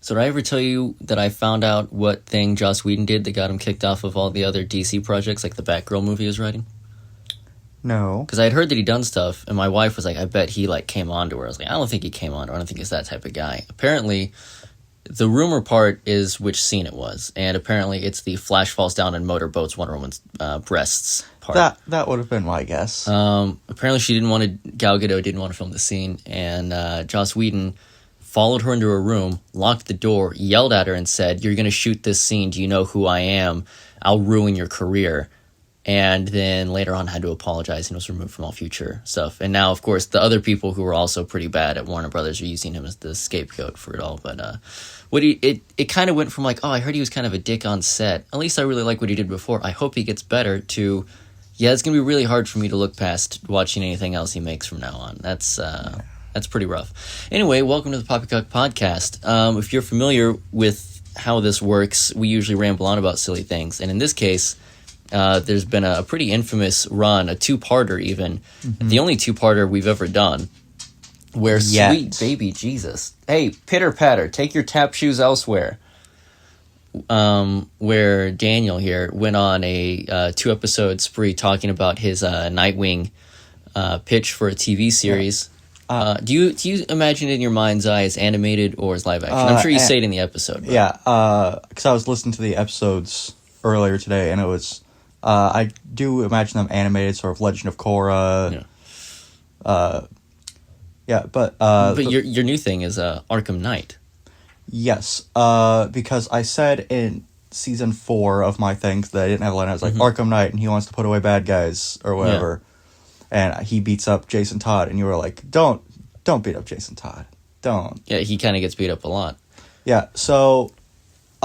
So did I ever tell you that I found out what thing Joss Whedon did that got him kicked off of all the other DC projects, like the Batgirl movie he was writing? No. Because I had heard that he'd done stuff, and my wife was like, I bet he, like, came on to her. I was like, I don't think he came on to her. I don't think he's that type of guy. Apparently, the rumor part is which scene it was, and apparently it's the Flash falls down and motorboats Wonder Woman's breasts part. That would have been my guess. Apparently Gal Gadot didn't want to film the scene, and Joss Whedon followed her into her room, locked the door, yelled at her and said, "You're going to shoot this scene. Do you know who I am? I'll ruin your career." And then later on had to apologize and was removed from all future stuff. And now, of course, the other people who were also pretty bad at Warner Brothers are using him as the scapegoat for it all. But it kind of went from like, oh, I heard he was kind of a dick on set. At least I really like what he did before. I hope he gets better to, yeah, it's going to be really hard for me to look past watching anything else he makes from now on. That's pretty rough. Anyway, welcome to the Poppycock podcast. If you're familiar with how this works, we usually ramble on about silly things. And in this case, there's been a pretty infamous run, a two-parter even, the only two-parter we've ever done, where sweet baby Jesus, hey, pitter-patter, take your tap shoes elsewhere, where Daniel here went on a two-episode spree talking about his Nightwing pitch for a TV series. Do you imagine it in your mind's eye as animated or as live action? I'm sure you say it in the episode. But. Yeah, because I was listening to the episodes earlier today, and it was... I do imagine them animated, sort of Legend of Korra. Yeah. But your new thing is Arkham Knight. Yes, because I said in season 4 of my thing that I didn't have a line. I was like, Arkham Knight, and he wants to put away bad guys or whatever. Yeah. And he beats up Jason Todd, and you were like, don't beat up Jason Todd. Don't. Yeah, he kind of gets beat up a lot. Yeah, so...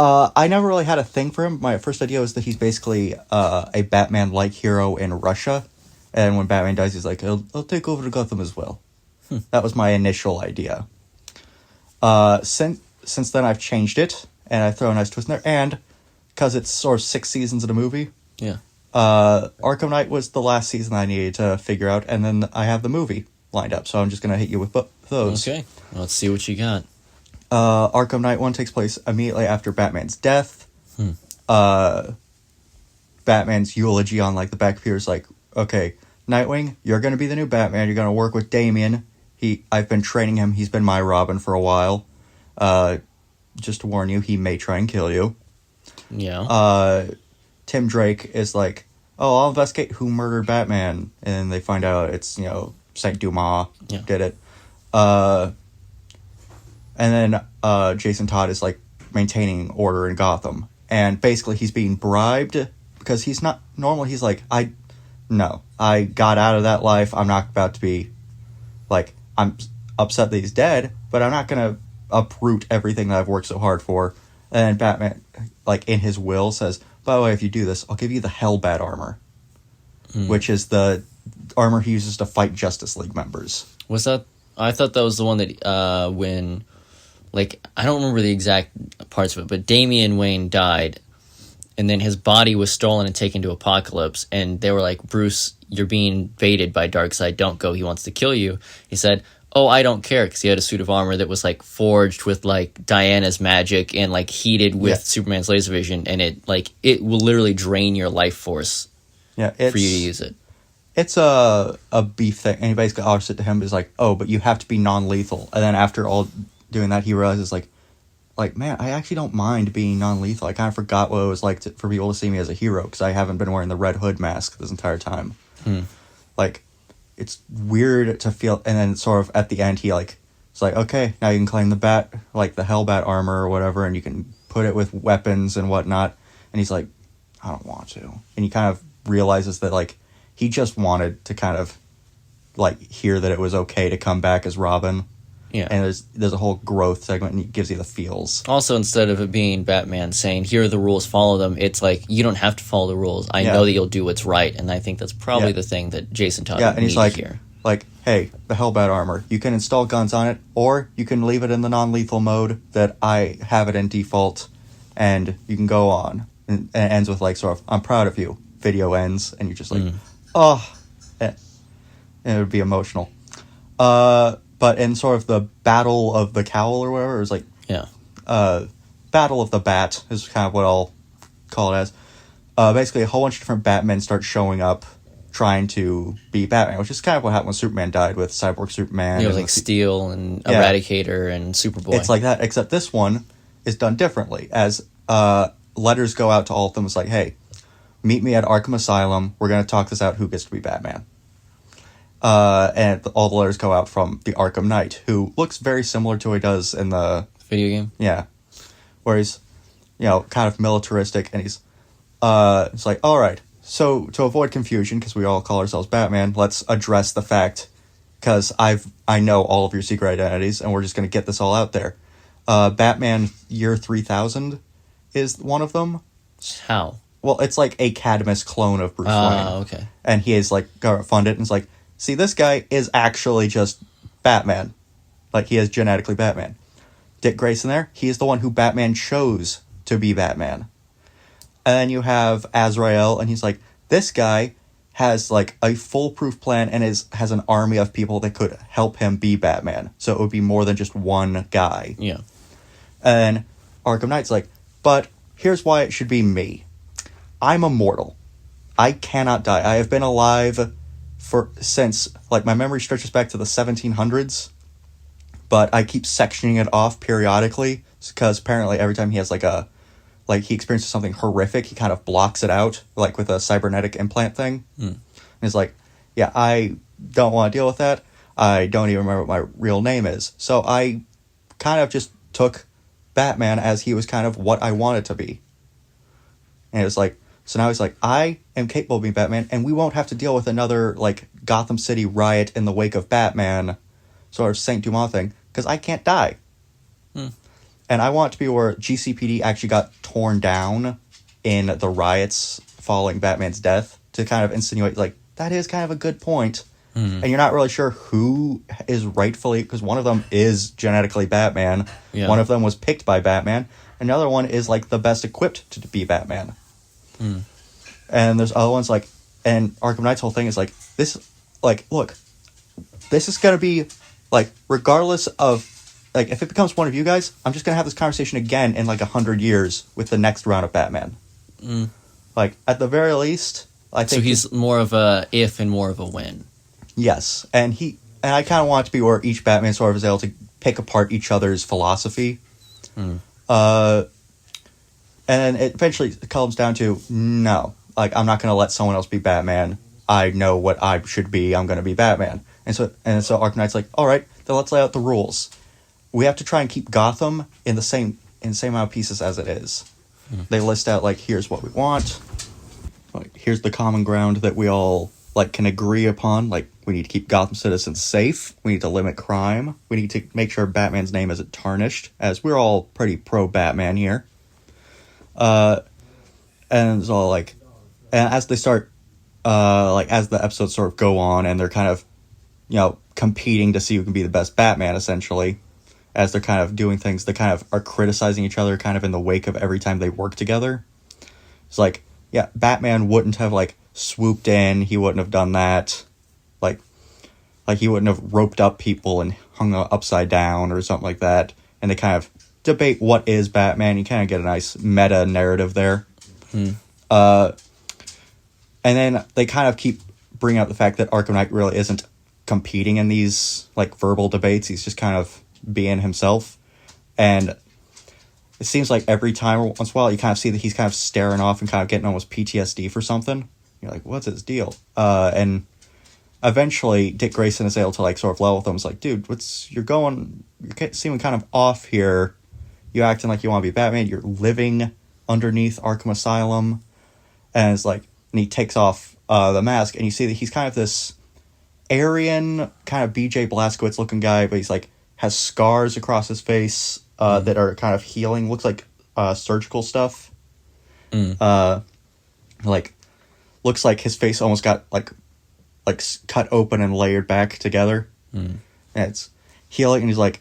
I never really had a thing for him. My first idea was that he's basically a Batman-like hero in Russia. And when Batman dies, he's like, I'll take over to Gotham as well. That was my initial idea. Since then, I've changed it, and I throw a nice twist in there. And, because it's sort of 6 seasons in a movie, Arkham Knight was the last season I needed to figure out, and then I have the movie lined up. So I'm just going to hit you with those. Okay, well, let's see what you got. Arkham Knight 1 takes place immediately after Batman's death. Batman's eulogy on, like, the back appears like, okay, Nightwing, you're going to be the new Batman. You're going to work with Damian. I've been training him. He's been my Robin for a while. Just to warn you, he may try and kill you. Yeah. Tim Drake is like, oh, I'll investigate who murdered Batman. And they find out it's, Saint Dumas did it. And then Jason Todd is, like, maintaining order in Gotham. And basically he's being bribed because he's not... Normally he's like, I got out of that life. I'm not about to be... Like, I'm upset that he's dead, but I'm not going to uproot everything that I've worked so hard for. And Batman, like, in his will says, by the way, if you do this, I'll give you the Hellbat armor. Which is the armor he uses to fight Justice League members. Was that... I thought that was the one that when... Like, I don't remember the exact parts of it, but Damian Wayne died, and then his body was stolen and taken to Apocalypse, and they were like, Bruce, you're being baited by Darkseid, don't go, he wants to kill you. He said, oh, I don't care, because he had a suit of armor that was, like, forged with, like, Diana's magic and, like, heated with Superman's laser vision, and it will literally drain your life force for you to use it. It's a beef thing, and he basically offers it to him, is like, oh, but you have to be non-lethal, and then after all... doing that, he realizes, like, man, I actually don't mind being non-lethal. I kind of forgot what it was like for people to see me as a hero, because I haven't been wearing the Red Hood mask this entire time. Like, it's weird to feel, and then sort of at the end, he, like, it's like, okay, now you can claim the Hellbat armor or whatever, and you can put it with weapons and whatnot, and he's like, I don't want to. And he kind of realizes that, like, he just wanted to kind of, like, hear that it was okay to come back as Robin. Yeah. And there's a whole growth segment, and it gives you the feels. Also, instead of it being Batman saying, here are the rules, follow them, it's like, you don't have to follow the rules. I know that you'll do what's right, and I think that's probably the thing that Jason Todd and he's like, here. Like, hey, the Hellbat armor, you can install guns on it, or you can leave it in the non-lethal mode that I have it in default, and you can go on. And it ends with, like, sort of, I'm proud of you. Video ends, and you're just like, and it would be emotional. But in sort of the Battle of the Cowl or whatever, it was like... Yeah. Battle of the Bat is kind of what I'll call it as. Basically, a whole bunch of different Batmen start showing up trying to be Batman, which is kind of what happened when Superman died with Cyborg Superman. It was like Steel and Eradicator and Superboy. It's like that, except this one is done differently. As letters go out to all of them, it's like, hey, meet me at Arkham Asylum. We're going to talk this out. Who gets to be Batman? And all the letters go out from the Arkham Knight, who looks very similar to what he does in the video game. Yeah, where he's, kind of militaristic, and he's, it's like, all right. So to avoid confusion, because we all call ourselves Batman, let's address the fact, because I know all of your secret identities, and we're just going to get this all out there. Batman Year 3000 is one of them. How? Well, it's like a Cadmus clone of Bruce Wayne. Oh, okay. And he is, funded, and it's like, see, this guy is actually just Batman. Like, he is genetically Batman. Dick Grayson there, he is the one who Batman chose to be Batman. And then you have Azrael, and he's like, this guy has, a foolproof plan and has an army of people that could help him be Batman. So it would be more than just one guy. Yeah. And Arkham Knight's like, but here's why it should be me. I'm immortal. I cannot die. I have been alive since, my memory stretches back to the 1700s, but I keep sectioning it off periodically, because apparently every time he has, he experiences something horrific, he kind of blocks it out, with a cybernetic implant thing. And he's like, yeah, I don't want to deal with that. I don't even remember what my real name is. So I kind of just took Batman as he was kind of what I wanted to be. And it was like, so now he's like, I am capable of being Batman, and we won't have to deal with another, Gotham City riot in the wake of Batman, sort of Saint Dumas thing, because I can't die. And I want it to be where GCPD actually got torn down in the riots following Batman's death, to kind of insinuate, that is kind of a good point. And you're not really sure who is rightfully, because one of them is genetically Batman, one of them was picked by Batman, another one is, the best equipped to be Batman. And there's other ones, and Arkham Knight's whole thing is, this, look, this is going to be, regardless of, if it becomes one of you guys, I'm just going to have this conversation again in, 100 years with the next round of Batman. At the very least, I think... So he's more of a if and more of a when. Yes, and I kind of want it to be where each Batman sort of is able to pick apart each other's philosophy. And then it eventually comes down to, no, I'm not going to let someone else be Batman. I know what I should be. I'm going to be Batman. And so Arkham Knight's like, all right, then let's lay out the rules. We have to try and keep Gotham in the same amount of pieces as it is. They list out, here's what we want. Here's the common ground that we all, can agree upon. We need to keep Gotham citizens safe. We need to limit crime. We need to make sure Batman's name isn't tarnished, as we're all pretty pro-Batman here. And it's all, and as they start, as the episodes sort of go on, and they're kind of, competing to see who can be the best Batman, essentially, as they're kind of doing things, they kind of are criticizing each other kind of in the wake of every time they work together. It's Batman wouldn't have, swooped in, he wouldn't have done that, he wouldn't have roped up people and hung them upside down or something like that, and they kind of debate what is Batman. You kind of get a nice meta narrative there. And then they kind of keep bringing up the fact that Arkham Knight really isn't competing in these, verbal debates, he's just kind of being himself, and it seems like every time, once in a while, you kind of see that he's kind of staring off and kind of getting almost PTSD for something. You're like, what's his deal? And eventually, Dick Grayson is able to, sort of level with him. It's like, dude, you're seeming kind of off here. You acting like you want to be Batman. You're living underneath Arkham Asylum. And it's and he takes off the mask, and you see that he's kind of this Aryan, kind of BJ Blazkowicz looking guy, but he's has scars across his face that are kind of healing. Looks like surgical stuff. Looks like his face almost got cut open and layered back together. And it's healing, and he's like,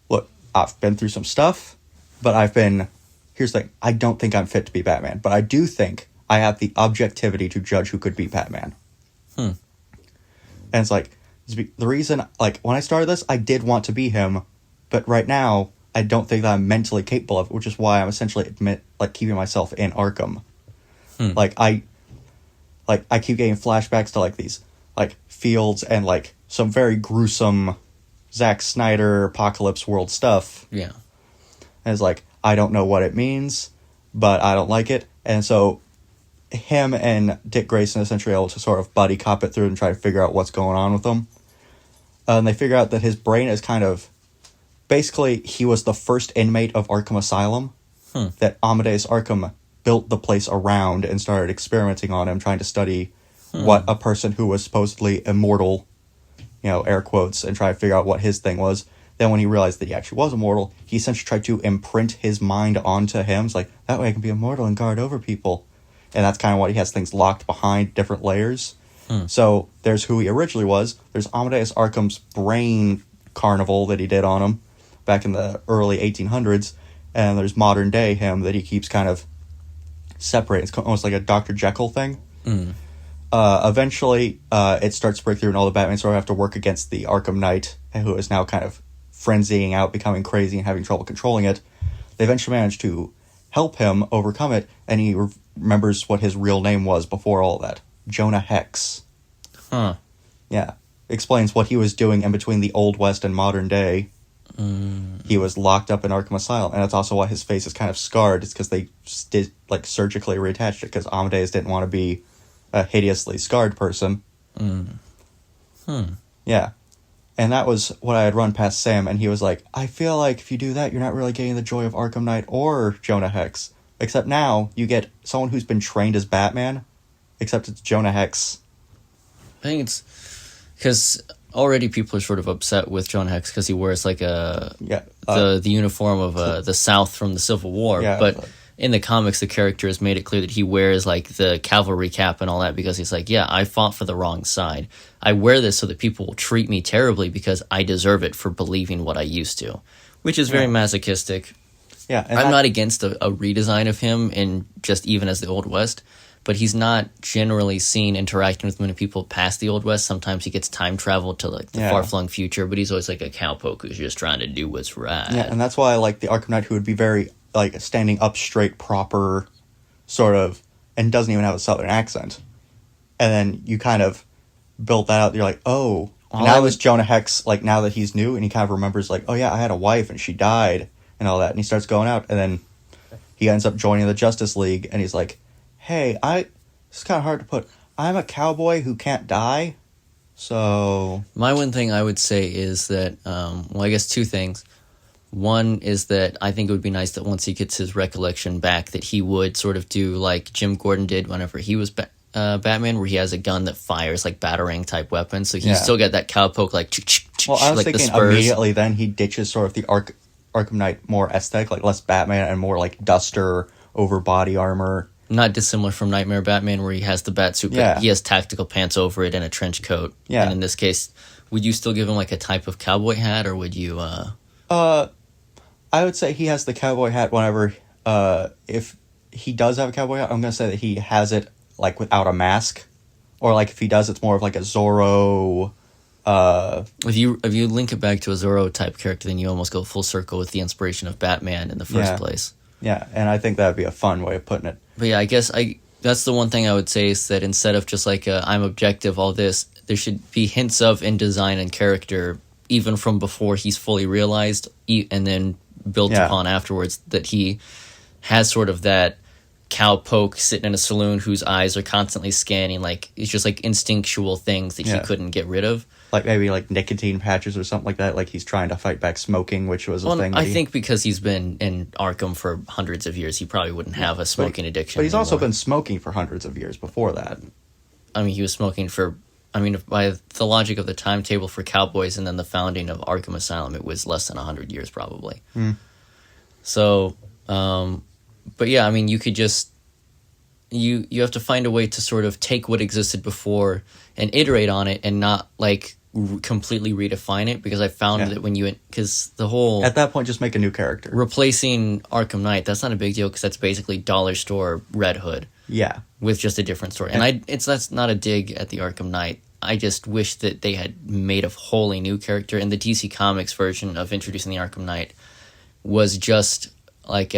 look, I've been through some stuff, but here's the thing, I don't think I'm fit to be Batman, but I do think I have the objectivity to judge who could be Batman. And it's the reason, when I started this, I did want to be him, but right now, I don't think that I'm mentally capable of, which is why I'm essentially keeping myself in Arkham. Like I keep getting flashbacks to like these like fields and like some very gruesome Zack Snyder Apocalypse World stuff. Yeah. And it's like, I don't know what it means, but I don't like it. And so him and Dick Grayson essentially able to sort of buddy cop it through and try to figure out what's going on with him. And they figure out that his brain is kind of... Basically, he was the first inmate of Arkham Asylum. That Amadeus Arkham built the place around and started experimenting on him, trying to study what a person who was supposedly immortal, air quotes, and try to figure out what his thing was. Then when he realized that he actually was immortal, he essentially tried to imprint his mind onto him. It's like, that way I can be immortal and guard over people. And that's kind of why he has things locked behind different layers. So there's who he originally was. There's Amadeus Arkham's brain carnival that he did on him back in the early 1800s. And there's modern day him that he keeps kind of separate. It's almost like a Dr. Jekyll thing. Eventually, it starts to break through and all the Batman sort of have to work against the Arkham Knight, who is now kind of frenzying out, becoming crazy, and having trouble controlling it. They eventually manage to help him overcome it, and he remembers what his real name was before all that. Jonah Hex. Yeah. Explains what he was doing in between the Old West and modern day. He was locked up in Arkham Asylum, and that's also why his face is kind of scarred. It's because they did, surgically reattached it, because Amadeus didn't want to be a hideously scarred person. Yeah. And that was what I had run past Sam, and he was like, I feel like if you do that, you're not really getting the joy of Arkham Knight or Jonah Hex. Except now, you get someone who's been trained as Batman, except it's Jonah Hex. I think it's because already people are sort of upset with Jonah Hex because he wears the uniform of the South from the Civil War. Yeah, but in the comics, the character has made it clear that he wears the cavalry cap and all that because he's like, yeah, I fought for the wrong side. I wear this so that people will treat me terribly because I deserve it for believing what I used to, which is very masochistic. Yeah, I'm not against a redesign of him in just even as the Old West, but he's not generally seen interacting with many people past the Old West. Sometimes he gets time traveled to the far-flung future, but he's always like a cowpoke who's just trying to do what's right. Yeah, and that's why I like the Arkham Knight, who would be very standing up straight, proper, sort of, and doesn't even have a southern accent. And then you kind of build that out. You're like, oh, now this Jonah Hex, now that he's new, and he kind of remembers, oh yeah, I had a wife and she died and all that, and he starts going out, and then he ends up joining the Justice League, and he's like, hey, it's kind of hard to put, I'm a cowboy who can't die, so... My one thing I would say is that, I guess two things. One is that I think it would be nice that once he gets his recollection back, that he would sort of do like Jim Gordon did whenever he was Batman, where he has a gun that fires Batarang-type weapons, so you still get that cowpoke, Well, I was thinking the Spurs. Immediately then he ditches sort of the Arkham Knight more aesthetic, less Batman and more duster over body armor. Not dissimilar from Nightmare Batman, where he has the bat suit, but he has tactical pants over it and a trench coat. Yeah. And in this case, would you still give him a type of cowboy hat, or would you... I would say he has the cowboy hat whenever... if he does have a cowboy hat, I'm going to say that he has it, without a mask. Or, if he does, it's more of a Zorro... If you link it back to a Zorro-type character, then you almost go full circle with the inspiration of Batman in the first place. Yeah, and I think that would be a fun way of putting it. But yeah, I guess that's the one thing I would say is that instead of just I'm objective, all this, there should be hints of in design and character, even from before he's fully realized, and then built upon afterwards, that he has sort of that cowpoke sitting in a saloon whose eyes are constantly scanning, it's just instinctual things that he couldn't get rid of. Maybe nicotine patches or something like that, he's trying to fight back smoking, which was a thing. I think because he's been in Arkham for hundreds of years, he probably wouldn't have a smoking addiction. But he's also been smoking for hundreds of years before that. I mean, he was smoking by the logic of the timetable for cowboys and then the founding of Arkham Asylum, it was less than 100 years probably. So, but yeah, you could just... You have to find a way to sort of take what existed before and iterate on it and not, completely redefine it, because I found that because the whole... At that point, just make a new character. Replacing Arkham Knight, that's not a big deal, because that's basically dollar store Red Hood. Yeah. With just a different story. And that's not a dig at the Arkham Knight. I just wish that they had made a wholly new character. In the DC Comics version of introducing the Arkham Knight, was just like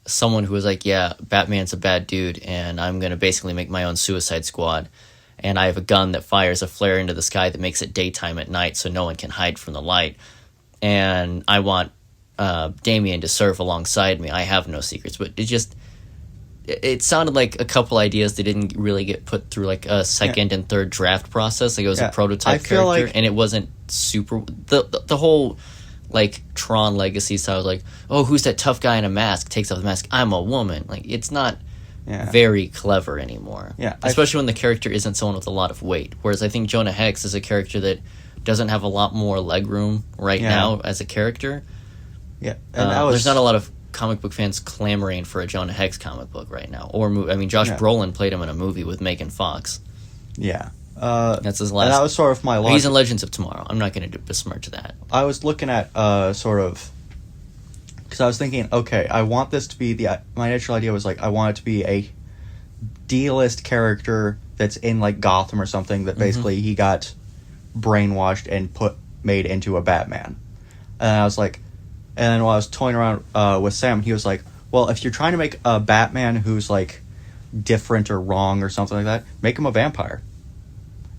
someone who was like, yeah, Batman's a bad dude, and I'm gonna basically make my own Suicide Squad, and I have a gun that fires a flare into the sky that makes it daytime at night, so no one can hide from the light, and I want Damian to serve alongside me. I have no secrets, but it sounded like a couple ideas that didn't really get put through like a second and third draft process. Like it was a prototype character, and it wasn't super. The whole like Tron Legacy style was like, oh, who's that tough guy in a mask? Takes off the mask. I'm a woman. Like it's not very clever anymore. Yeah, especially when the character isn't someone with a lot of weight. Whereas I think Jonah Hex is a character that doesn't have a lot more leg room now as a character. Yeah, and there's not a lot of comic book fans clamoring for a Jonah Hex comic book right now, or I mean, Josh Brolin played him in a movie with Megan Fox. Yeah, that's his last. And that was sort of my logic. He's in Legends of Tomorrow. I'm not going to besmirch that. I was looking at sort of because I was thinking, okay, I want this to be my initial idea was like I want it to be a D-list character that's in like Gotham or something that basically he got brainwashed and made into a Batman, and I was like. And then while I was toying around with Sam, he was like, well, if you're trying to make a Batman who's, like, different or wrong or something like that, make him a vampire.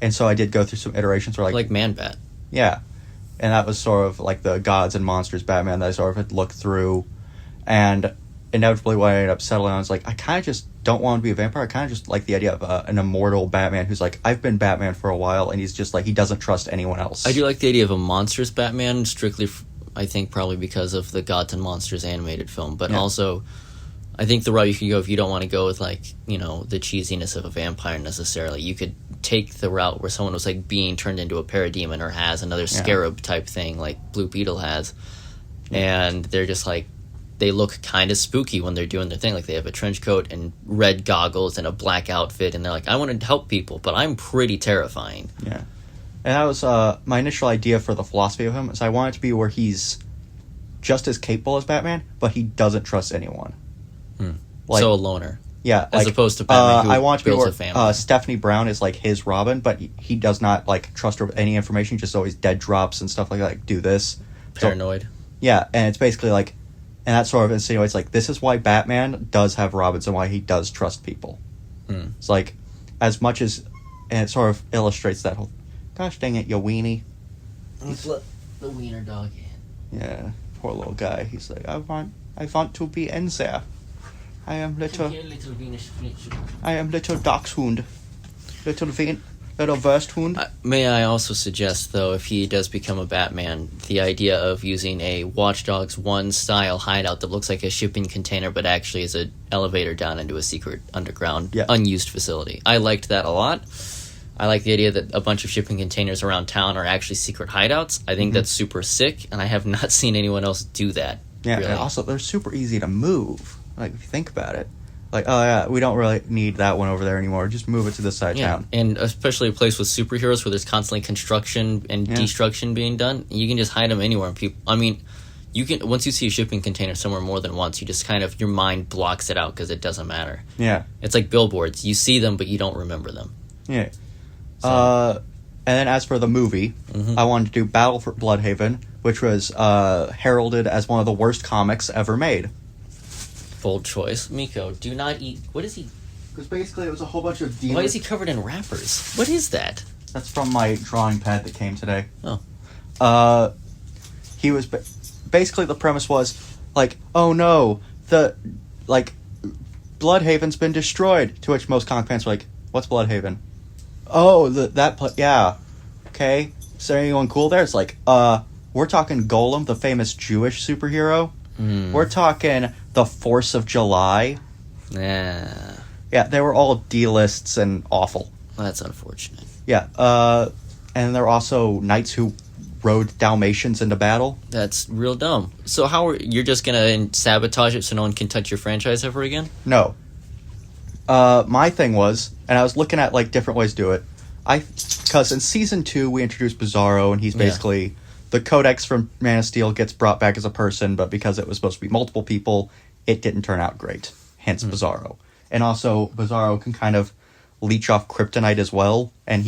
And so I did go through some iterations where, like Man-Bat. Yeah. And that was sort of, like, the Gods and Monsters Batman that I sort of had looked through. And inevitably what I ended up settling on was, like, I kind of just don't want to be a vampire. I kind of just like the idea of an immortal Batman who's, like, I've been Batman for a while, and he's just, like, he doesn't trust anyone else. I do like the idea of a monstrous Batman, strictly... I think probably because of the Gods and Monsters animated film, but also I think the route you can go if you don't want to go with like, you know, the cheesiness of a vampire necessarily, you could take the route where someone was like being turned into a parademon or has another scarab type thing like Blue Beetle has, and they're just like, they look kind of spooky when they're doing their thing, like they have a trench coat and red goggles and a black outfit, and they're like, I want to help people, but I'm pretty terrifying. Yeah. And that was my initial idea for the philosophy of him, is I want it to be where he's just as capable as Batman, but he doesn't trust anyone. Like, so a loner. Yeah. As opposed to Batman who I want to builds be a family. Stephanie Brown is like his Robin, but he does not like trust her with any information, just always dead drops and stuff like that, like do this. Paranoid. So, yeah, and it's basically like, and that sort of insinuates like, this is why Batman does have Robins and why he does trust people. It's like, as much as, and it sort of illustrates that whole, gosh dang it, you weenie. Let's let the wiener dog in. Yeah, poor little guy. He's like, I want to be in there. I am little dachshund. Little Wursthund. May I also suggest, though, if he does become a Batman, the idea of using a Watch Dogs 1 style hideout that looks like a shipping container but actually is an elevator down into a secret underground unused facility. I liked that a lot. I like the idea that a bunch of shipping containers around town are actually secret hideouts. I think that's super sick, and I have not seen anyone else do that. Yeah, really. And also they're super easy to move. Like, if you think about it. Like, oh yeah, we don't really need that one over there anymore. Just move it to this side of town. And especially a place with superheroes where there's constantly construction and destruction being done. You can just hide them anywhere. And people, I mean, you can, once you see a shipping container somewhere more than once, you just kind of, your mind blocks it out because it doesn't matter. Yeah. It's like billboards. You see them, but you don't remember them. Yeah. So. And then as for the movie, I wanted to do Battle for Bloodhaven, which was heralded as one of the worst comics ever made. Bold choice. Miko, do not eat... What is he... Because basically it was a whole bunch of Why is he covered in wrappers? What is that? That's from my drawing pad that came today. Oh. He was... Basically the premise was, like, oh no, Bloodhaven's been destroyed. To which most comic fans were like, what's Bloodhaven? Oh, yeah. Okay. Is there anyone cool there? It's like, we're talking Golem, the famous Jewish superhero. We're talking the Force of July. Yeah. Yeah, they were all D-lists and awful. Well, that's unfortunate. Yeah, and there were also knights who rode Dalmatians into battle. That's real dumb. So you're just gonna sabotage it so no one can touch your franchise ever again? No. My thing was, and I was looking at like different ways to do it. Because in season 2 we introduced Bizarro, and he's basically the Codex from Man of Steel gets brought back as a person, but because it was supposed to be multiple people, it didn't turn out great. Hence Bizarro. And also Bizarro can kind of leech off kryptonite as well, and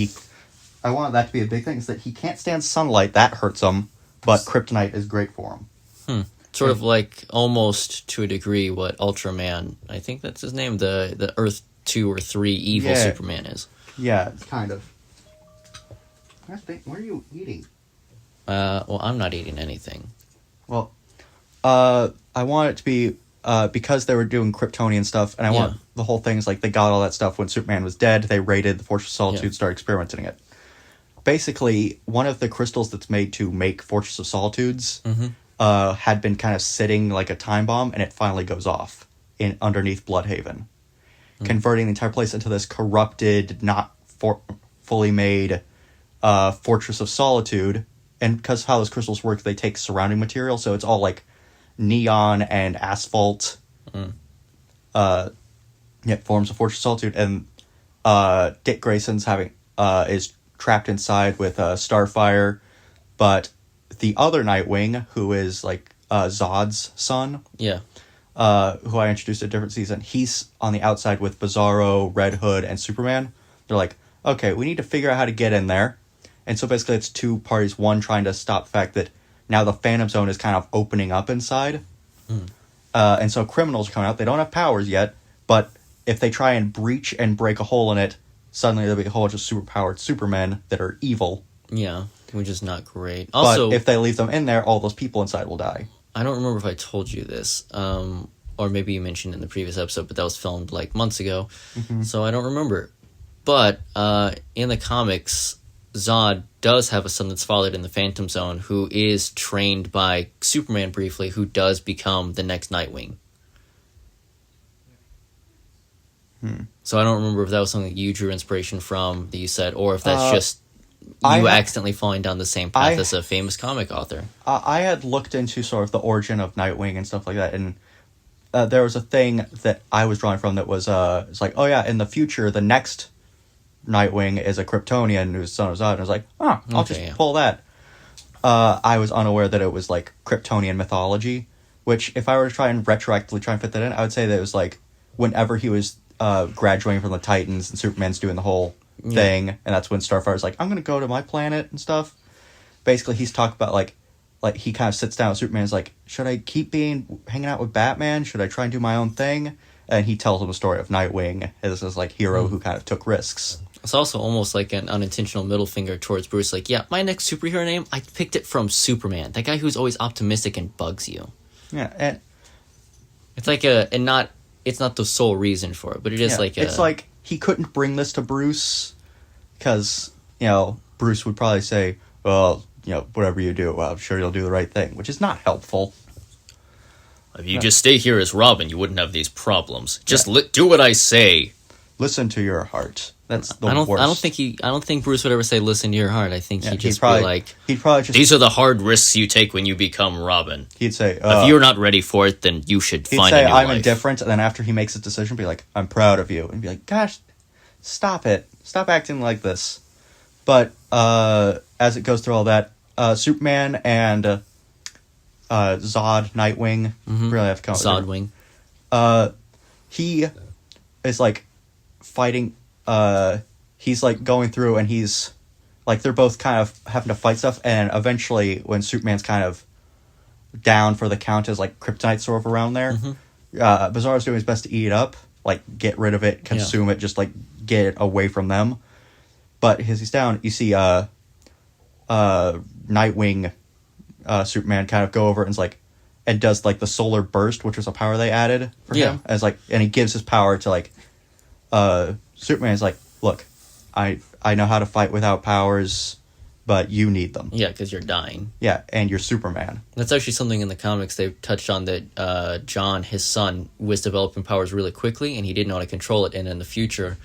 I wanted that to be a big thing, is that he can't stand sunlight, that hurts him, but kryptonite is great for him. Sort of like almost to a degree what Ultraman, I think that's his name, the Earth 2 or 3 evil Superman is. Yeah, kind of. What are you eating? Well, I'm not eating anything. Well, I want it to be, because they were doing Kryptonian stuff, and I want the whole thing is like they got all that stuff when Superman was dead, they raided the Fortress of Solitude, started experimenting it. Basically, one of the crystals that's made to make Fortress of Solitudes had been kind of sitting like a time bomb, and it finally goes off underneath Bloodhaven, converting the entire place into this corrupted, not fully made Fortress of Solitude. And because how those crystals work, they take surrounding material, so it's all like neon and asphalt. Forms of Fortress of Solitude, and Dick Grayson's is trapped inside with Starfire, but the other Nightwing, who is like Zod's son, who I introduced in a different season, he's on the outside with Bizarro, Red Hood, and Superman. They're like, okay, we need to figure out how to get in there. And so basically it's two parties, one trying to stop the fact that now the Phantom Zone is kind of opening up inside. And so criminals are coming out. They don't have powers yet, but if they try and breach and break a hole in it, suddenly there'll be a whole bunch of superpowered supermen that are evil. Yeah, which is not great. Also, but if they leave them in there, all those people inside will die. I don't remember if I told you this, or maybe you mentioned in the previous episode, but that was filmed like months ago, so I don't remember. But in the comics, Zod does have a son that's fathered in the Phantom Zone who is trained by Superman briefly, who does become the next Nightwing. So I don't remember if that was something that you drew inspiration from, that you said, or if that's just you accidentally falling down the same path as a famous comic author. I had looked into sort of the origin of Nightwing and stuff like that, and there was a thing that I was drawing from that was it's like, oh yeah, in the future, the next Nightwing is a Kryptonian who's son of Zod, and I was like, I'll just pull that. I was unaware that it was like Kryptonian mythology, which if I were to try and retroactively try and fit that in, I would say that it was like whenever he was graduating from the Titans and Superman's doing the whole thing, and that's when Starfire's like, I'm going to go to my planet and stuff. Basically, he's talking about like he kind of sits down with Superman and is like, should I keep hanging out with Batman? Should I try and do my own thing? And he tells him the story of Nightwing as this like hero who kind of took risks. It's also almost like an unintentional middle finger towards Bruce. Like, yeah, my next superhero name, I picked it from Superman. That guy who's always optimistic and bugs you. Yeah, and it's like it's not the sole reason for it, but it is it's like he couldn't bring this to Bruce because, Bruce would probably say, well, whatever you do, well, I'm sure you'll do the right thing, which is not helpful. If you just stay here as Robin, you wouldn't have these problems. Just do what I say. Listen to your heart. That's the worst. I don't think Bruce would ever say, listen to your heart. I think he'd just be like, these are the hard risks you take when you become Robin. He'd say, if you're not ready for it, then you should find a new I'm life. indifferent, and then after he makes his decision, be like, I'm proud of you. And be like, gosh, stop it. Stop acting like this. But as it goes through all that, Superman and Zod, Nightwing, really have to come up with Zodwing. He is like fighting. He's like going through, and he's like they're both kind of having to fight stuff. And eventually, when Superman's kind of down for the count, as like kryptonite sort of around there, Bizarro's doing his best to eat it up, like get rid of it, consume it, just like get it away from them. But as he's down, you see Nightwing, Superman kind of go over and does like the solar burst, which was a power they added for him. As and he gives his power to like Superman's like, look, I know how to fight without powers, but you need them. Yeah, because you're dying. Yeah, and you're Superman. That's actually something in the comics they touched on, that John, his son, was developing powers really quickly, and he didn't know how to control it. And in the future,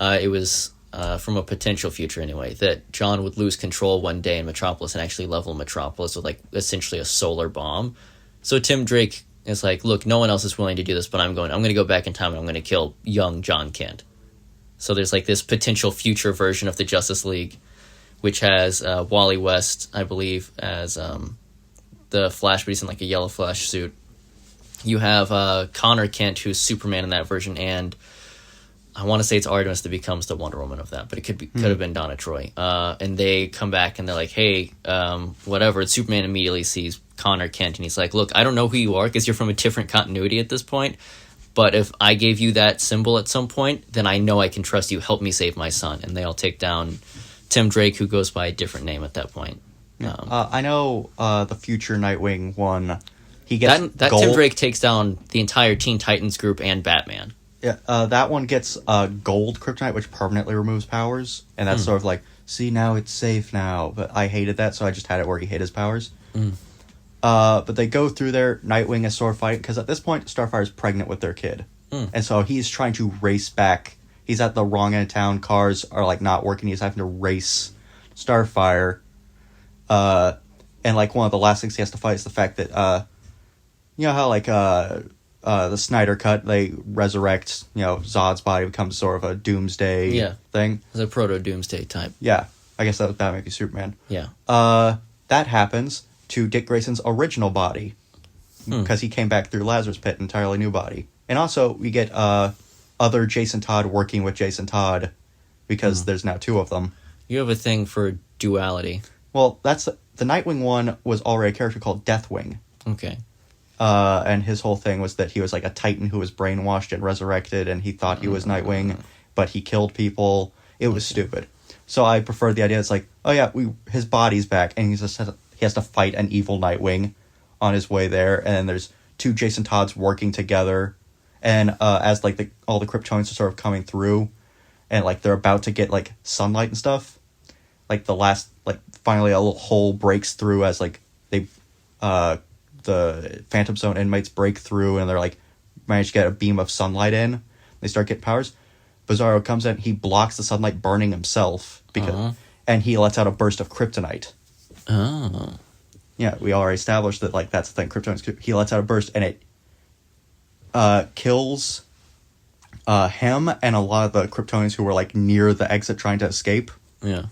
it was from a potential future anyway, that John would lose control one day in Metropolis and actually level Metropolis with like essentially a solar bomb. So Tim Drake is like, look, no one else is willing to do this, but I'm going to go back in time and I'm going to kill young John Kent. So there's like this potential future version of the Justice League, which has Wally West, I believe, as the Flash, but he's in like a yellow Flash suit. You have Connor Kent, who's Superman in that version, and I want to say it's Artemis that becomes the Wonder Woman of that, but it could have been Donna Troy. And they come back and they're like, hey, whatever. And Superman immediately sees Connor Kent and he's like, look, I don't know who you are because you're from a different continuity at this point. But if I gave you that symbol at some point, then I know I can trust you. Help me save my son. And they all take down Tim Drake, who goes by a different name at that point. I know the future Nightwing one. He gets that gold. Tim Drake takes down the entire Teen Titans group and Batman. Yeah, that one gets gold kryptonite, which permanently removes powers, and that's sort of like, see, now it's safe now. But I hated that, so I just had it where he hid his powers. But they go through there. Nightwing is sort of fighting because at this point, Starfire is pregnant with their kid, and so he's trying to race back. He's at the wrong end of town. Cars are like not working. He's having to race Starfire. And like one of the last things he has to fight is the fact that you know how like the Snyder Cut, they resurrect, Zod's body becomes sort of a doomsday thing. It's a proto-doomsday type. Yeah. I guess that was Batman v Superman. Yeah. That happens to Dick Grayson's original body. Because he came back through Lazarus Pit, entirely new body. And also, we get other Jason Todd working with Jason Todd, because there's now two of them. You have a thing for duality. Well, that's the Nightwing one was already a character called Deathwing. Okay. And his whole thing was that he was like a Titan who was brainwashed and resurrected, and he thought he was Nightwing, but he killed people. It was stupid. So I prefer the idea. It's like, oh yeah, his body's back, and he has to fight an evil Nightwing on his way there. And then there's two Jason Todds working together, and as like all the Kryptonians are sort of coming through, and like they're about to get like sunlight and stuff. Like finally a little hole breaks through as like they the Phantom Zone inmates break through, and they're like manage to get a beam of sunlight in. They start getting powers. Bizarro comes in, he blocks the sunlight, burning himself and he lets out a burst of kryptonite. Oh. Yeah, we already established that like that's the thing. Kryptonite. He lets out a burst, and it kills him and a lot of the Kryptonians who were like near the exit trying to escape. Yeah.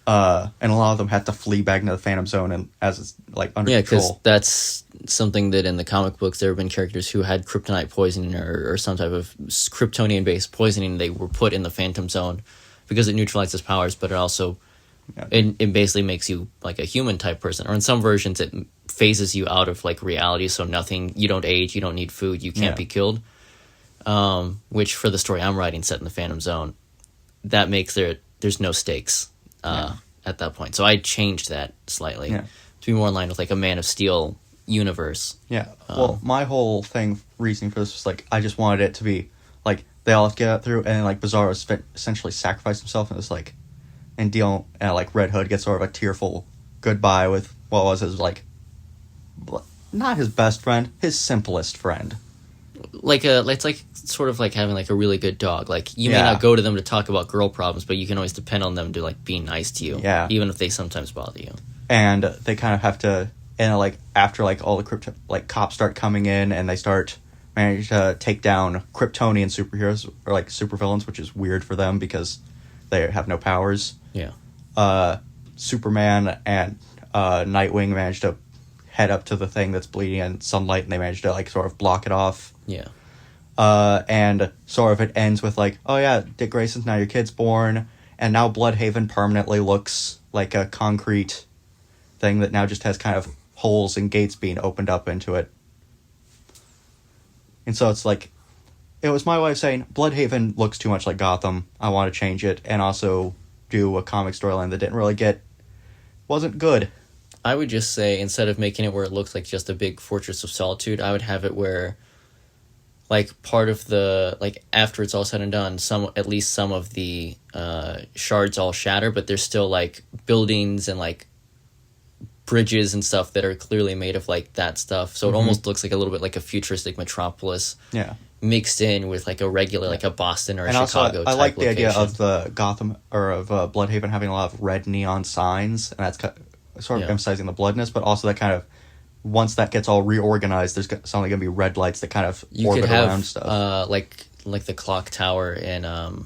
And a lot of them had to flee back into the Phantom Zone, and as it's like under control. Yeah, because that's something that in the comic books there have been characters who had kryptonite poisoning or some type of Kryptonian-based poisoning. They were put in the Phantom Zone because it neutralizes powers, but it also it basically makes you like a human type person. Or in some versions, it phases you out of like reality, so you don't age, you don't need food, you can't be killed. Which for the story I'm writing set in the Phantom Zone, that makes there's no stakes. At that point. So I changed that slightly to be more in line with like a Man of Steel universe. Yeah. Well, my whole reasoning for this was like, I just wanted it to be like, they all have to get out through, and then like Bizarro essentially sacrificed himself, and it was like, and like Red Hood gets sort of a tearful goodbye with what was his like, not his best friend, his simplest friend. It's like sort of like having like a really good dog. Like you may not go to them to talk about girl problems, but you can always depend on them to like be nice to you. Yeah. Even if they sometimes bother you. And they kind of have to, and like after like all the cops start coming in, and they start manage to take down Kryptonian superheroes or like supervillains, which is weird for them because they have no powers. Yeah. Superman and Nightwing manage to head up to the thing that's bleeding in sunlight, and they manage to like sort of block it off. Yeah. And sort of it ends with like, oh yeah, Dick Grayson's now your kid's born, and now Bloodhaven permanently looks like a concrete thing that now just has kind of holes and gates being opened up into it. And so it's like, it was my way of saying, Bloodhaven looks too much like Gotham. I want to change it, and also do a comic storyline that wasn't good. I would just say, instead of making it where it looks like just a big Fortress of Solitude, I would have it where, like, part of the, like, after it's all said and done, at least some of the shards all shatter, but there's still, like, buildings and, like, bridges and stuff that are clearly made of, like, that stuff. So it almost looks like a little bit like a futuristic metropolis. Yeah. Mixed in with, like, a regular, like, a Boston or a Chicago type I like the location. idea of the Gotham, or of Bloodhaven having a lot of red neon signs, and that's sort of emphasizing the bloodness, but also that kind of, once that gets all reorganized, there's suddenly going to be red lights that kind of orbit around stuff. Like the clock tower in Arkham,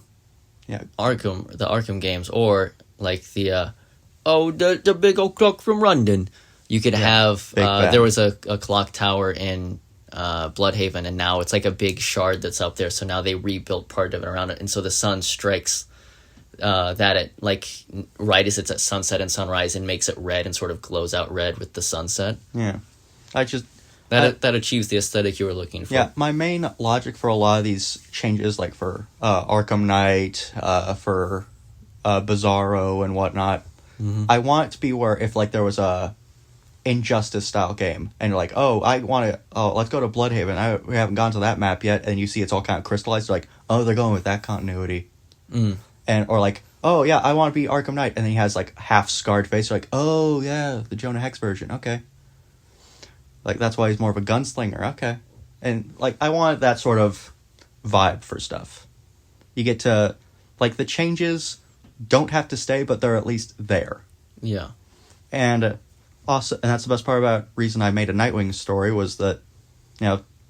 the Arkham games, or like the big old clock from London. You could have there was a clock tower in Bloodhaven, and now it's like a big shard that's up there. So now they rebuilt part of it around it, and so the sun strikes that at like right as it's at sunset and sunrise, and makes it red and sort of glows out red with the sunset. Yeah, that achieves the aesthetic you were looking for. Yeah, my main logic for a lot of these changes, like for Arkham Knight, for Bizarro and whatnot, I want it to be where if like there was a Injustice style game and you're like, let's go to Bloodhaven. We haven't gone to that map yet, and you see it's all kind of crystallized. You're like, oh, they're going with that continuity. And or like, oh yeah, I want to be Arkham Knight, and then he has like half scarred face. You're like, oh yeah, the Jonah Hex version. Okay, like that's why he's more of a gunslinger. Okay, and like I want that sort of vibe for stuff. You get to like the changes don't have to stay, but they're at least there. Yeah, and also, and that's the best part about reason I made a Nightwing story was that,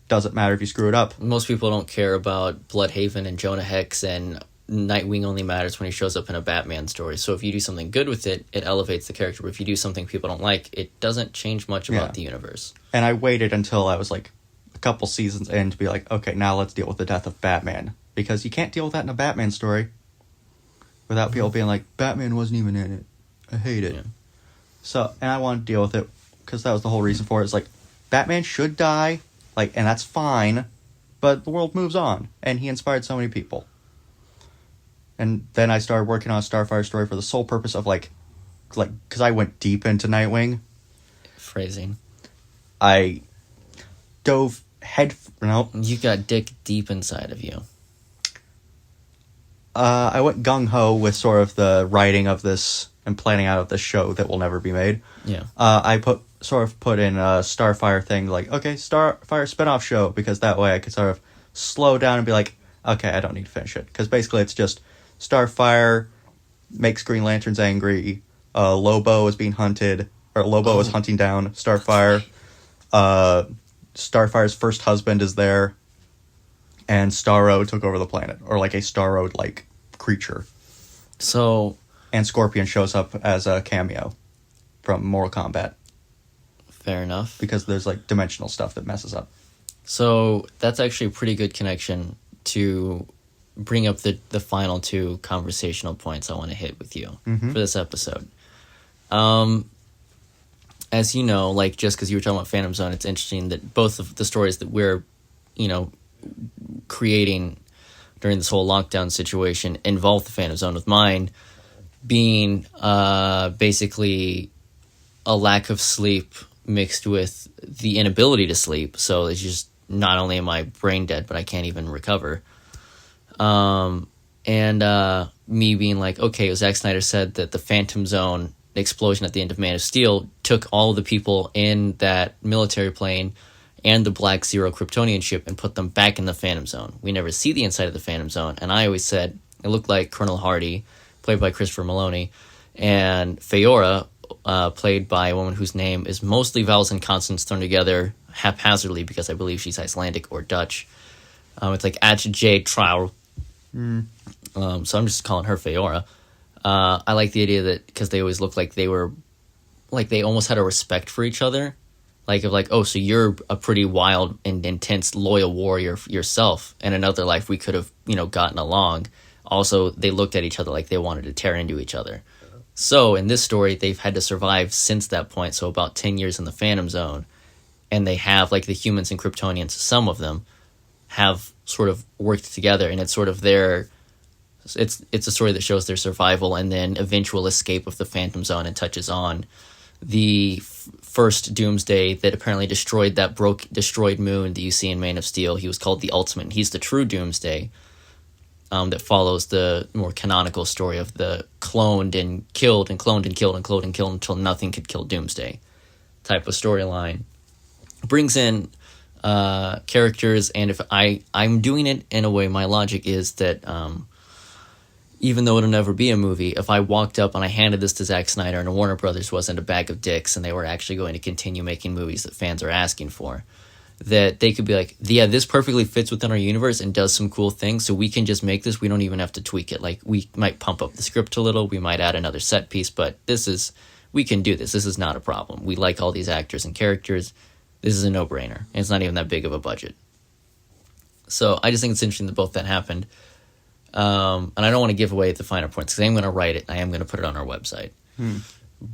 doesn't matter if you screw it up. Most people don't care about Bloodhaven and Jonah Hex, and Nightwing only matters when he shows up in a Batman story. So if you do something good with it, it elevates the character. But if you do something people don't like, it doesn't change much about the universe. And I waited until I was like a couple seasons in to be like, okay, now let's deal with the death of Batman. Because you can't deal with that in a Batman story without people being like, Batman wasn't even in it. I hate it. Yeah. So, and I wanted to deal with it because that was the whole reason for it. It's like, Batman should die, like, and that's fine, but the world moves on, and he inspired so many people. And then I started working on a Starfire story for the sole purpose of, like, because I went deep into Nightwing. Phrasing. I dove You got dick deep inside of you. I went gung-ho with sort of the writing of this and planning out of this show that will never be made. Yeah. I put in a Starfire thing, like, okay, Starfire spin-off show, because that way I could sort of slow down and be like, okay, I don't need to finish it. Because basically it's just Starfire makes Green Lanterns angry, Lobo is being hunted, or Lobo is hunting down Starfire, Starfire's first husband is there, and Starro took over the planet, or like a Starro-like creature. So... And Scorpion shows up as a cameo from Mortal Kombat. Fair enough. Because there's like dimensional stuff that messes up. So that's actually a pretty good connection to bring up the final two conversational points I want to hit with you for this episode. As you know, like just because you were talking about Phantom Zone, it's interesting that both of the stories that we're, creating during this whole lockdown situation involve the Phantom Zone, with mine being basically a lack of sleep mixed with the inability to sleep. So it's just not only am I brain dead, but I can't even recover. And me being like, okay, Zack Snyder said that the Phantom Zone explosion at the end of Man of Steel took all the people in that military plane and the Black Zero Kryptonian ship and put them back in the Phantom Zone. We never see the inside of the Phantom Zone, and I always said it looked like Colonel Hardy, played by Christopher Maloney, and Feora, played by a woman whose name is mostly vowels and consonants thrown together haphazardly because I believe she's Icelandic or Dutch. It's like J. Trow. So I'm just calling her Feora. I like the idea that because they always look like they were, like they almost had a respect for each other. So you're a pretty wild and intense, loyal warrior yourself. In another life, we could have, gotten along. Also, they looked at each other like they wanted to tear into each other. So, in this story, they've had to survive since that point, so about 10 years in the Phantom Zone. And they have, like, the humans and Kryptonians, some of them, have sort of worked together, and it's sort of their... It's a story that shows their survival and then eventual escape of the Phantom Zone, and touches on the first Doomsday that apparently destroyed that destroyed moon that you see in Man of Steel. He was called the Ultimate. He's the true Doomsday. That follows the more canonical story of the cloned and killed and cloned and killed and cloned and killed until nothing could kill Doomsday type of storyline. Brings in characters, and if I'm doing it in a way, my logic is that even though it'll never be a movie, if I walked up and I handed this to Zack Snyder and Warner Brothers wasn't a bag of dicks and they were actually going to continue making movies that fans are asking for, that they could be like, yeah, this perfectly fits within our universe and does some cool things, so we can just make this. We don't even have to tweak it. Like, we might pump up the script a little, we might add another set piece, but we can do this. This is not a problem. We like all these actors and characters. this is a no-brainer. And it's not even that big of a budget. So I just think it's interesting that both that happened. And I don't want to give away the finer points because I am going to write it. I am going to put it on our website.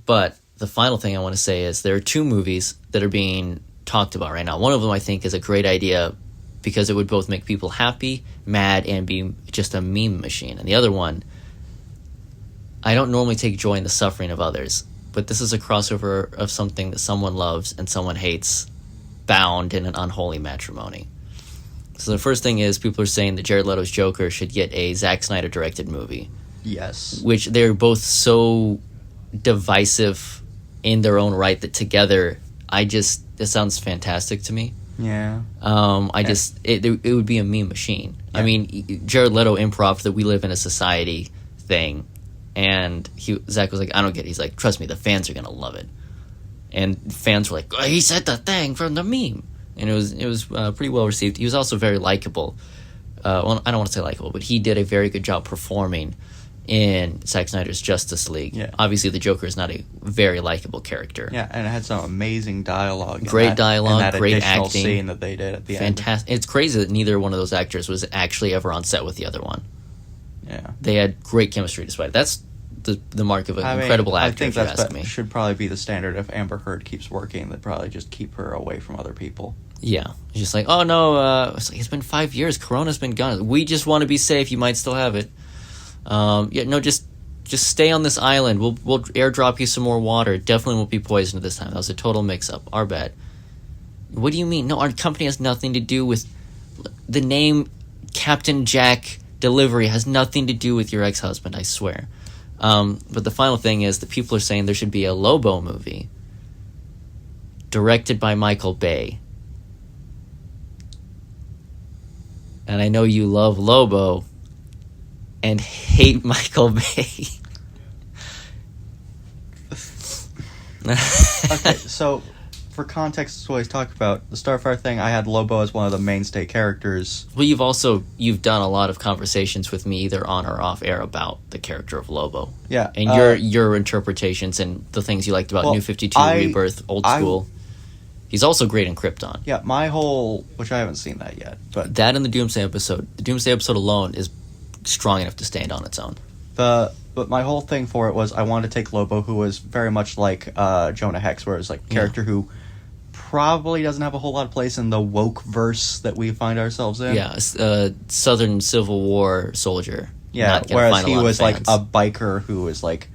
But the final thing I want to say is there are 2 movies that are being talked about right now. One of them I think is a great idea because it would both make people happy, mad, and be just a meme machine. And the other one, I don't normally take joy in the suffering of others, but this is a crossover of something that someone loves and someone hates, bound in an unholy matrimony. So the first thing is people are saying that Jared Leto's Joker should get a Zack Snyder directed movie. Yes. Which they're both so divisive in their own right that together, it sounds fantastic to me. Yeah. It would be a meme machine. Yeah. I mean, Jared Leto improv that we live in a society thing, and Zach was like, I don't get it. He's like, trust me, the fans are gonna love it. And fans were like, oh, he said the thing from the meme. And it was pretty well received. He was also very likable. Well, I don't want to say likable, but he did a very good job performing in Zack Snyder's Justice League. Yeah. Obviously, the Joker is not a very likable character. Yeah, and it had some amazing dialogue. Great dialogue, great acting. Scene that they did at the end. Fantastic. It's crazy that neither one of those actors was actually ever on set with the other one. Yeah. They had great chemistry despite it. That's the mark of an incredible actor, if you ask me. Should probably be the standard if Amber Heard keeps working. They'd probably just keep her away from other people. Yeah. It's just like, oh no, it's been 5 years. Corona's been gone. We just want to be safe. You might still have it. Just stay on this island. We'll airdrop you some more water. It definitely won't be poisoned this time. That was a total mix-up. Our bad. What do you mean? No, our company has nothing to do with... The name Captain Jack Delivery has nothing to do with your ex-husband, I swear. But the final thing is that people are saying there should be a Lobo movie directed by Michael Bay. And I know you love Lobo and hate Michael Bay. Okay, so for context, as we always talk about the Starfire thing, I had Lobo as one of the mainstay characters. Well, you've done a lot of conversations with me either on or off air about the character of Lobo. Yeah. And your interpretations and the things you liked about New 52, Rebirth, Old School. He's also great in Krypton. Yeah, which I haven't seen that yet, but that and the Doomsday episode. The Doomsday episode alone is strong enough to stand on its own. But my whole thing for it was I wanted to take Lobo, who was very much like Jonah Hex, where it's like a character who probably doesn't have a whole lot of place in the woke verse that we find ourselves in. Yeah, Southern Civil War soldier. Yeah, whereas he was like a biker who was like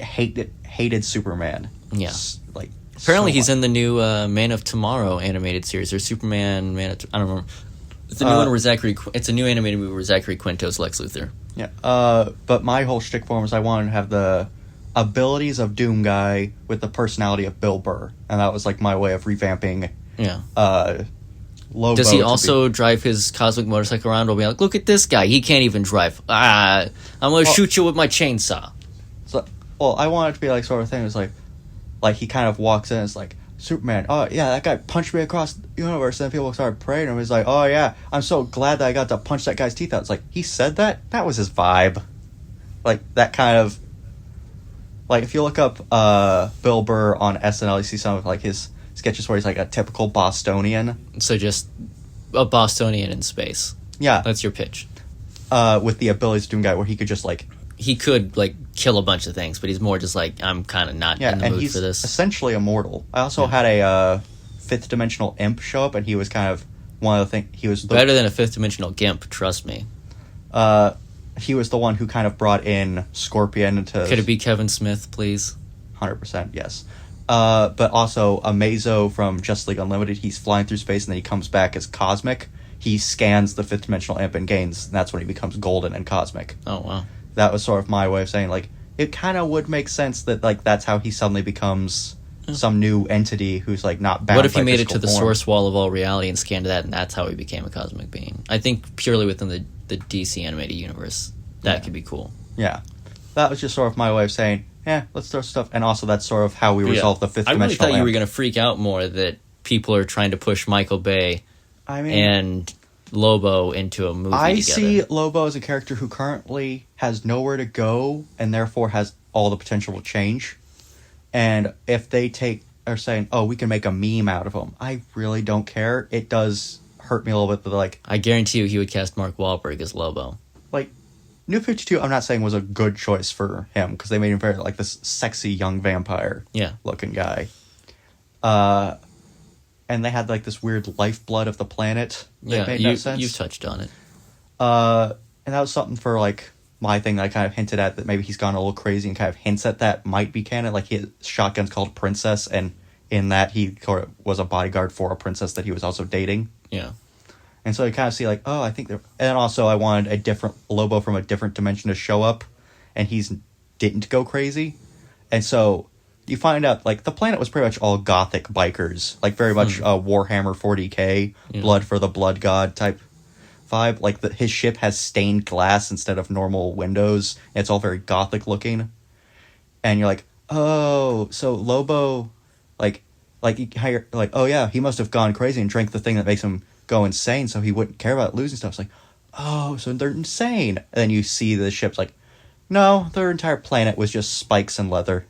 hated Superman. Yeah. Apparently he's in the new Man of Tomorrow animated series, or Superman, I don't remember. It's a new one where it's a new animated movie where Zachary Quinto's Lex Luthor. Yeah, but my whole shtick for him was I wanted to have the abilities of Doom Guy with the personality of Bill Burr, and that was like my way of revamping. Yeah. Lobo. Does he also drive his cosmic motorcycle around and be like, look at this guy, he can't even drive. I'm going to shoot you with my chainsaw. So, I wanted it to be like sort of thing. It was like he kind of walks in and it's like, Superman, oh yeah, that guy punched me across the universe, and then people started praying and he's like, oh yeah, I'm so glad that I got to punch that guy's teeth out. It's like, he said that? That was his vibe. Like, that kind of... Like, if you look up Bill Burr on SNL, you see some of like his sketches where he's like a typical Bostonian. So just a Bostonian in space. Yeah. That's your pitch. With the abilities to Doom Guy, where he could just like... He could like kill a bunch of things, but he's more just like, I'm kind of not in the mood for this. Essentially immortal. I also had a fifth dimensional imp show up, and he was kind of one of the things. He was better than a fifth dimensional gimp. Trust me. He was the one who kind of brought in Scorpion into... Could it be Kevin Smith, please? 100%, yes. But also Amazo from Justice League Unlimited. He's flying through space, and then he comes back as Cosmic. He scans the fifth dimensional imp and gains, and that's when he becomes golden and Cosmic. Oh, wow. That was sort of my way of saying, like, it kind of would make sense that, like, that's how he suddenly becomes some new entity who's, like, not bound. What if he made it physical to the form. source wall of all reality and scanned that, and that's how he became a cosmic being? I think purely within the DC animated universe, that could be cool. Yeah. That was just sort of my way of saying, let's throw stuff. And also that's sort of how we resolve the fifth dimensional I really thought amp. you were going to freak out more that people are trying to push Michael Bay and Lobo into a movie together. See Lobo as a character who currently has nowhere to go and therefore has all the potential to change. And if they take are saying, "Oh, we can make a meme out of him." I really don't care. It does hurt me a little bit, but like, I guarantee you, he would cast Mark Wahlberg as Lobo. like, New 52, I'm not saying was a good choice for him because they made him very like this sexy young vampire, looking guy. And they had like this weird lifeblood of the planet. Yeah, made no sense. You've touched on it. And that was something for like my thing that I kind of hinted at, that maybe he's gone a little crazy and kind of hints at that might be canon. Like his shotgun's called Princess, and in that he was a bodyguard for a princess that he was also dating. Yeah. And so you kind of see like, oh, I think they're... And also I wanted a different Lobo from a different dimension to show up, and didn't go crazy. And so you find out like the planet was pretty much all gothic bikers, like very much Warhammer 40k, Blood for the Blood God type vibe. Like his ship has stained glass instead of normal windows. And it's all very gothic looking. And you're like, oh, so Lobo, oh yeah, he must have gone crazy and drank the thing that makes him go insane, so he wouldn't care about losing stuff. It's like, oh, so they're insane. And then you see the ship's like, no, their entire planet was just spikes and leather.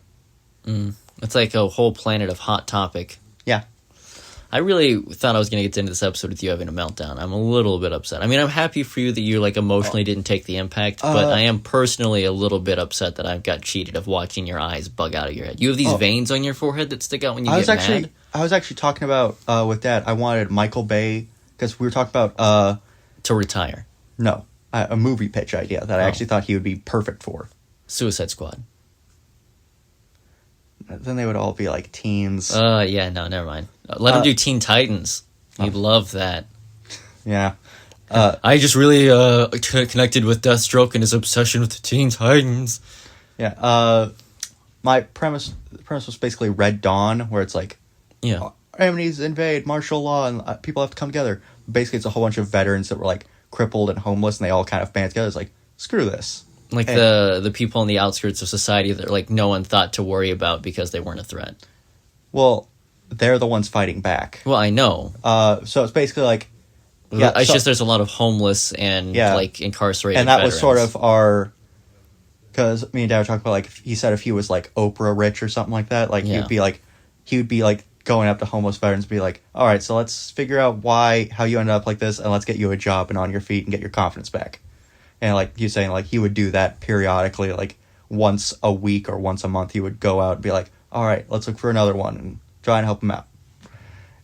It's like a whole planet of Hot Topic. Yeah. I really thought I was going to get into this episode with you having a meltdown. I'm a little bit upset. I mean, I'm happy for you that you like emotionally didn't take the impact, but I am personally a little bit upset that I've got cheated of watching your eyes bug out of your head. You have these veins on your forehead that stick out when you get mad. I was actually talking about, with Dad, I wanted Michael Bay, because we were talking about... to retire. No, a movie pitch idea that I actually thought he would be perfect for. Suicide Squad. Then they would all be like teens. Yeah, no, never mind. Let him do Teen Titans. You'd love that. Yeah. I just really connected with Deathstroke and his obsession with the Teen Titans. Yeah. The premise was basically Red Dawn, where it's like, enemies invade, martial law, and people have to come together. Basically, it's a whole bunch of veterans that were like crippled and homeless, and they all kind of band together. It's like, screw this. Like the people on the outskirts of society that like no one thought to worry about because they weren't a threat. Well, they're the ones fighting back. Well, I know. So it's basically like... it's just there's a lot of homeless and like incarcerated and that veterans. Was sort of our... Because me and Dad were talking about, like, he said if he was, like, Oprah rich or something like that, like, he would be, like, going up to homeless veterans and be like, all right, so let's figure out how you ended up like this, and let's get you a job and on your feet and get your confidence back. And, like, you're saying, like, he would do that periodically, like, once a week or once a month, he would go out and be like, all right, let's look for another one and try and help him out.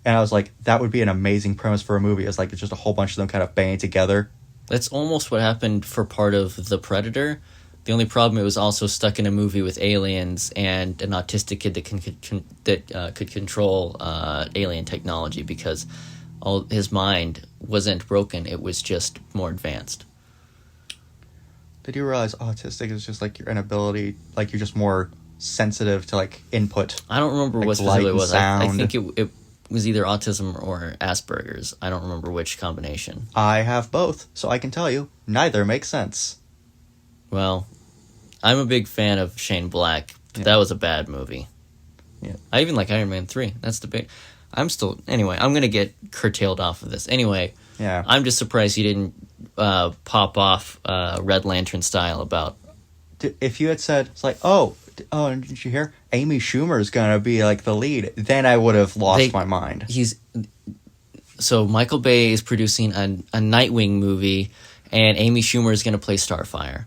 And I was like, that would be an amazing premise for a movie. It's like, it's just a whole bunch of them kind of banding together. That's almost what happened for part of The Predator. The only problem, it was also stuck in a movie with aliens and an autistic kid that could control alien technology because his mind wasn't broken. It was just more advanced. Did you realize autistic is just like your inability, like you're just more sensitive to like input? I don't remember what specifically it was. I think it was either autism or Asperger's. I don't remember which combination. I have both, so I can tell you, neither makes sense. Well, I'm a big fan of Shane Black, but that was a bad movie. Yeah. I even like Iron Man 3. That's the big... Anyway, I'm going to get curtailed off of this. Anyway, I'm just surprised you didn't pop off Red Lantern style about... If you had said, it's like, oh, did you hear? Amy Schumer's going to be like the lead. Then I would have lost my mind. So Michael Bay is producing a Nightwing movie, and Amy Schumer is going to play Starfire.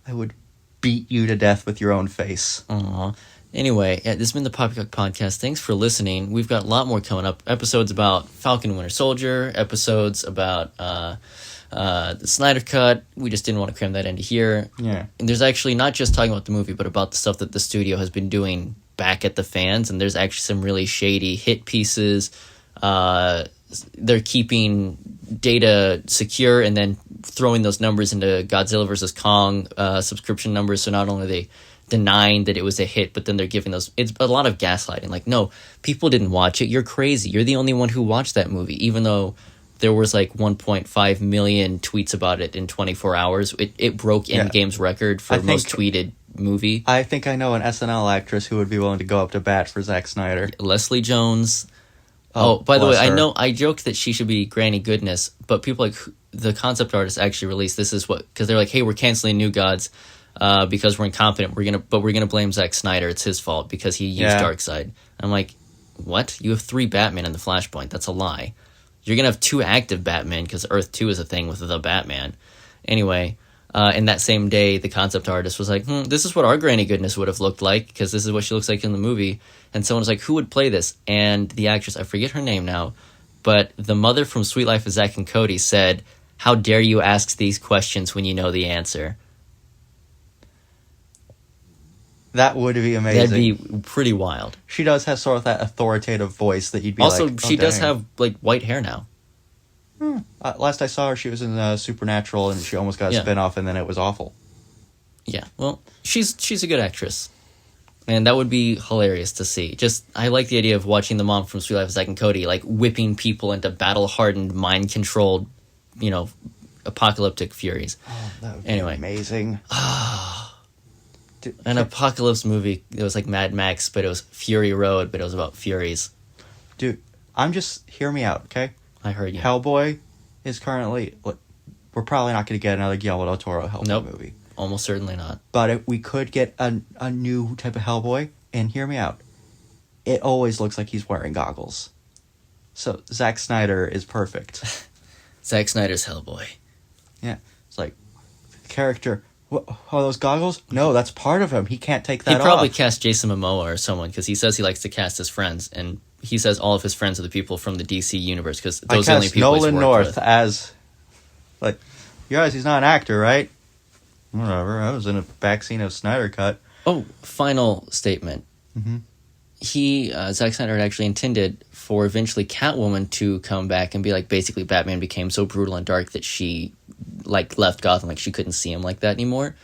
I would beat you to death with your own face. Aww. Anyway, this has been the Poppycock Podcast. Thanks for listening. We've got a lot more coming up. Episodes about Falcon and Winter Soldier. Episodes about the Snyder Cut. We just didn't want to cram that into here. Yeah. And there's actually not just talking about the movie, but about the stuff that the studio has been doing back at the fans. And there's actually some really shady hit pieces. They're keeping data secure and then throwing those numbers into Godzilla vs. Kong subscription numbers. So not only are they denying that it was a hit, but then they're giving those... It's a lot of gaslighting. Like, no, people didn't watch it. You're crazy. You're the only one who watched that movie, even though there was like 1.5 million tweets about it in 24 hours. It broke Endgame's record for most tweeted movie. I think I know an SNL actress who would be willing to go up to bat for Zack Snyder. Leslie Jones. Oh, by the way, I joked that she should be Granny Goodness, but people like the concept artist actually released this is what, because they're like, hey, we're canceling New Gods. because we're incompetent. We're gonna blame Zack Snyder. It's his fault because he used Darkseid. I'm like, what? You have 3 Batman in the Flashpoint. That's a lie. You're gonna have 2 active Batman because Earth 2 is a thing with the Batman. Anyway, in that same day, the concept artist was like, this is what our Granny Goodness would have looked like because this is what she looks like in the movie. And someone was like, who would play this? And the actress, I forget her name now, but the mother from Sweet Life of Zack and Cody said, how dare you ask these questions when you know the answer? That would be amazing. That'd be pretty wild. She does have sort of that authoritative voice that you'd be also, like... Also, she does have, like, white hair now. Last I saw her, she was in Supernatural, and she almost got a spin-off, and then it was awful. Yeah, well, she's a good actress. And that would be hilarious to see. I like the idea of watching the mom from Sweet Life of Zack and Cody, like, whipping people into battle-hardened, mind-controlled, apocalyptic furies. Oh, that would be amazing. An apocalypse movie. It was like Mad Max, but it was Fury Road, but it was about Furies. Dude, hear me out, okay? I heard you. Hellboy is currently... We're probably not going to get another Guillermo del Toro Hellboy movie. Almost certainly not. But we could get a new type of Hellboy, and hear me out. It always looks like he's wearing goggles. So Zack Snyder is perfect. Zack Snyder's Hellboy. Yeah. It's like, the character... What, are those goggles? No, that's part of him. He can't take that off. He'd probably cast Jason Momoa or someone, because he says he likes to cast his friends, and he says all of his friends are the people from the DC universe, because those are the only people Nolan he's North with. as... Like, you realize he's not an actor, right? Whatever, I was in a backseat of Snyder Cut. Oh, final statement. Mm-hmm. Zack Snyder had actually intended for eventually Catwoman to come back and be like, basically Batman became so brutal and dark that she left Gotham, she couldn't see him like that anymore.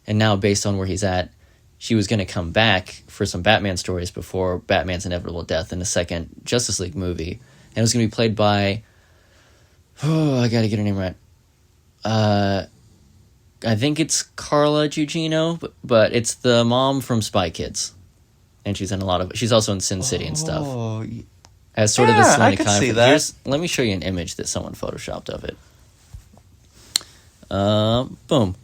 And now, based on where he's at, she was going to come back for some Batman stories before Batman's inevitable death in a second Justice League movie. And it was going to be played by... Oh, I gotta get her name right. I think it's Carla Gugino, but it's the mom from Spy Kids. And she's in a lot of... She's also in Sin City and stuff. As sort of the Selena I can see that. Let me show you an image that someone photoshopped of it. Boom. Oh,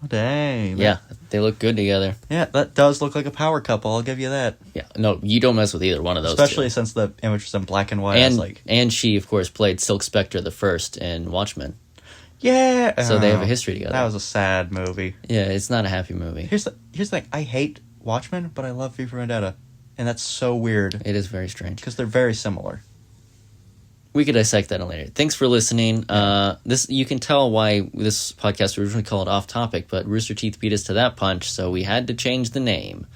dang. Yeah, they look good together. Yeah, that does look like a power couple, I'll give you that. Yeah, no, you don't mess with either one of those Especially two. Since the image was in black and white. And she, of course, played Silk Spectre the first in Watchmen. Yeah. So they have a history together. That was a sad movie. Yeah, it's not a happy movie. Here's the thing. I hate Watchmen, but I love V for Vendetta. And that's so weird. It is very strange. Because they're very similar. We could dissect that later. Thanks for listening. This you can tell why this podcast was originally called Off Topic, but Rooster Teeth beat us to that punch, so we had to change the name.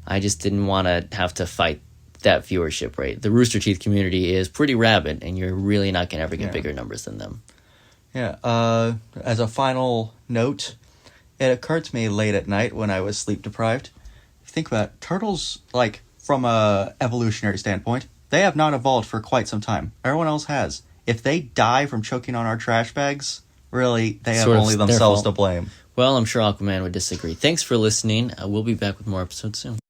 I just didn't want to have to fight that viewership rate. The Rooster Teeth community is pretty rabid, and you're really not going to ever get bigger numbers than them. Yeah. As a final note, it occurred to me late at night when I was sleep deprived. If you think about it, turtles, from a evolutionary standpoint, they have not evolved for quite some time. Everyone else has. If they die from choking on our trash bags, really, they have only themselves to blame. Well, I'm sure Aquaman would disagree. Thanks for listening. We'll be back with more episodes soon.